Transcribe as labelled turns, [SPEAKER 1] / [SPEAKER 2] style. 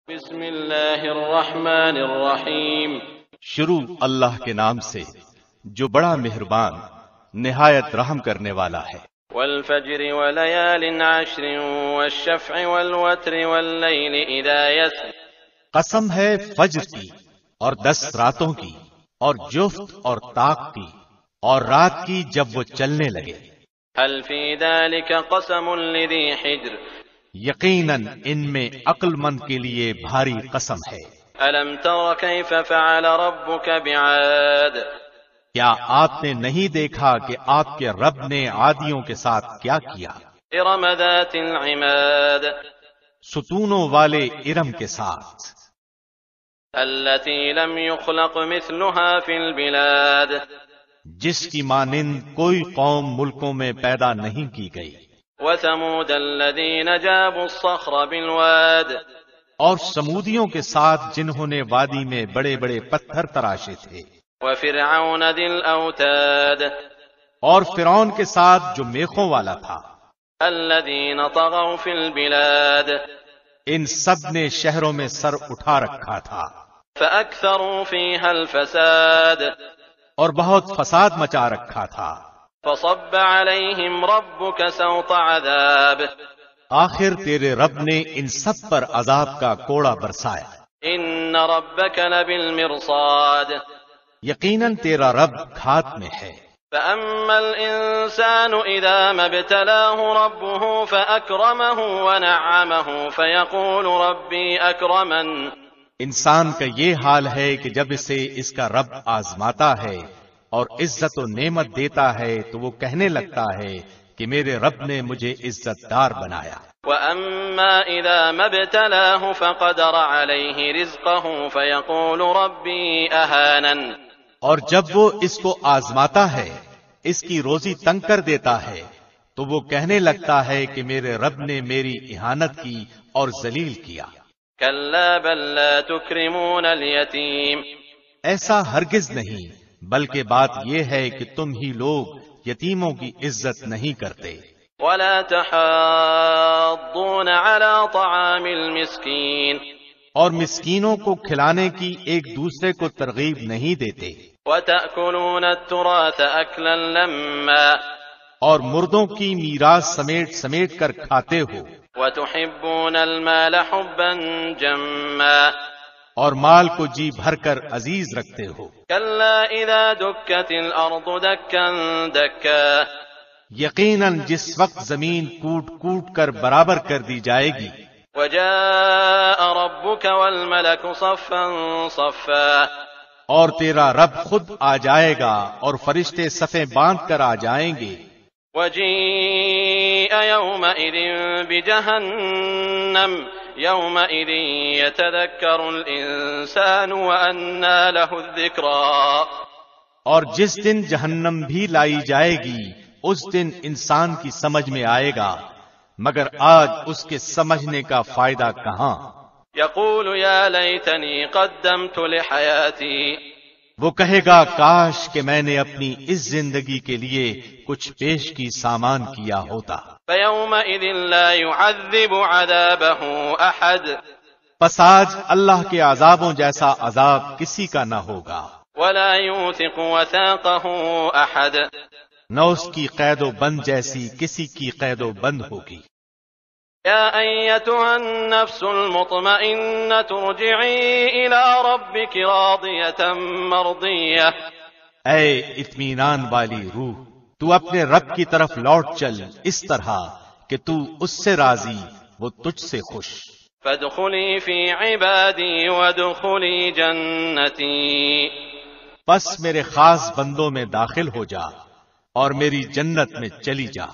[SPEAKER 1] بسم اللہ الرحمن الرحیم
[SPEAKER 2] شروع اللہ کے نام سے جو بڑا مہربان نہایت رحم کرنے والا ہے۔
[SPEAKER 1] والفجر وليال عشر والشفع والوتر واللیل اذا یسر،
[SPEAKER 2] قسم ہے فجر کی اور 10 راتوں کی اور جفت اور طاق کی اور رات کی جب وہ چلنے لگے۔
[SPEAKER 1] هل فی ذلك قسم لذی حجر،
[SPEAKER 2] یقیناً ان میں عقل مند کے لیے بھاری قسم ہے۔
[SPEAKER 1] الم تر کیف فعل ربک بعاد،
[SPEAKER 2] کیا آپ نے نہیں دیکھا کہ آپ کے رب نے عادیوں کے ساتھ کیا کیا؟
[SPEAKER 1] ارم ذات العماد
[SPEAKER 2] ستونوں والے ارم کے ساتھ،
[SPEAKER 1] التي لم يخلق مثلها في البلاد،
[SPEAKER 2] جس کی مانند کوئی قوم ملکوں میں پیدا نہیں کی گئی۔
[SPEAKER 1] وثمود الذين جابوا الصخر بالواد،
[SPEAKER 2] اور سمودیوں کے ساتھ جنہوں نے وادی میں بڑے بڑے پتھر تراشے تھے۔
[SPEAKER 1] وفرعون ذي الاوتاد،
[SPEAKER 2] اور فرعون کے ساتھ جو میخوں والا تھا۔
[SPEAKER 1] الذين طغوا في البلاد،
[SPEAKER 2] ان سب نے شہروں میں سر اٹھا رکھا تھا
[SPEAKER 1] فأكثروا فيها الفساد،
[SPEAKER 2] اور بہت فساد مچا رکھا تھا۔
[SPEAKER 1] فصب عليهم ربك سوط عذاب،
[SPEAKER 2] آخر تیرے رب نے ان سب پر عذاب کا کوڑا برسایا۔
[SPEAKER 1] ان ربك لبالمرصاد،
[SPEAKER 2] یقیناً تیرا رب گھات میں ہے۔
[SPEAKER 1] فأما الإنسان إذا ما ابتلاه ربه فأكرمه ونعمه فيقول ربي أكرمن،
[SPEAKER 2] انسان کا یہ حال ہے کہ جب اسے اس کا رب آزماتا ہے اور عزت و نعمت دیتا ہے تو وہ کہنے لگتا ہے کہ میرے رب نے مجھے عزت دار بنایا۔
[SPEAKER 1] وأما إذا ما ابتلاه فقدر عليه رزقه فيقول ربي أهانن،
[SPEAKER 2] اور جب وہ اس کو آزماتا ہے، اس کی روزی تنگ کر دیتا ہے، تو وہ کہنے لگتا ہے کہ میرے رب نے میری اہانت کی اور ذلیل کیا۔
[SPEAKER 1] كلا بل لا تكرمون اليتيم،
[SPEAKER 2] ایسا ہرگز نہیں، بلکہ بات یہ ہے کہ تم ہی لوگ یتیموں کی عزت نہیں کرتے۔
[SPEAKER 1] ولا تحاضون على طعام المسكين،
[SPEAKER 2] اور مسکینوں کو کھلانے کی ایک دوسرے کو ترغیب نہیں دیتے۔
[SPEAKER 1] وتأكلون التراث أكلا لما،
[SPEAKER 2] اور مردوں کی میراث سمیٹ سمیٹ کر کھاتے ہو۔
[SPEAKER 1] وتحبون المال حبا جما،
[SPEAKER 2] اور مال کو جی بھر کر عزیز رکھتے ہو۔
[SPEAKER 1] كلا إذا دكت الأرض دكا دكا،
[SPEAKER 2] یقیناً جس وقت زمین کوٹ کوٹ کر برابر کر دی جائے گی۔
[SPEAKER 1] وجاء ربك والملك صفا صفا،
[SPEAKER 2] اور تیرا رب خود آ جائے گا اور فرشتے صفیں باندھ کر آ جائیں گے۔
[SPEAKER 1] وجيء يومئذ بجهنم يومئذ يتذكر الإنسان وأنى له الذكرى،
[SPEAKER 2] اور جس دن جہنم بھی لائی جائے گی اس دن انسان کی سمجھ میں آئے گا، مگر آج اس کے سمجھنے کا فائدہ کہاں۔
[SPEAKER 1] يقول يا ليتني قدمت لحياتي،
[SPEAKER 2] وہ کہے گا کاش کہ میں نے اپنی اس زندگی کے لیے کچھ پیش کی سامان کیا ہوتا۔
[SPEAKER 1] فيومئذ لا يعذب عذابه أحد،
[SPEAKER 2] پس آج اللہ کے عذابوں جیسا عذاب کسی کا نہ ہوگا،
[SPEAKER 1] ولا يوثق وثاقه أحد،
[SPEAKER 2] نہ اس کی قید و بند جیسی کسی کی قید و بند ہوگی۔
[SPEAKER 1] يا أيتها النفس المطمئنة ارجعي إلى ربك راضية مرضية،
[SPEAKER 2] اے اطمینان والی روح، تو اپنے رب کی طرف لوٹ چل اس طرح کہ تو اس سے راضی، وہ تجھ سے خوش۔
[SPEAKER 1] فادخلي في عبادي وادخلي جنتي،
[SPEAKER 2] پس میرے خاص بندوں میں داخل ہو جا اور میری جنت میں چلی جا۔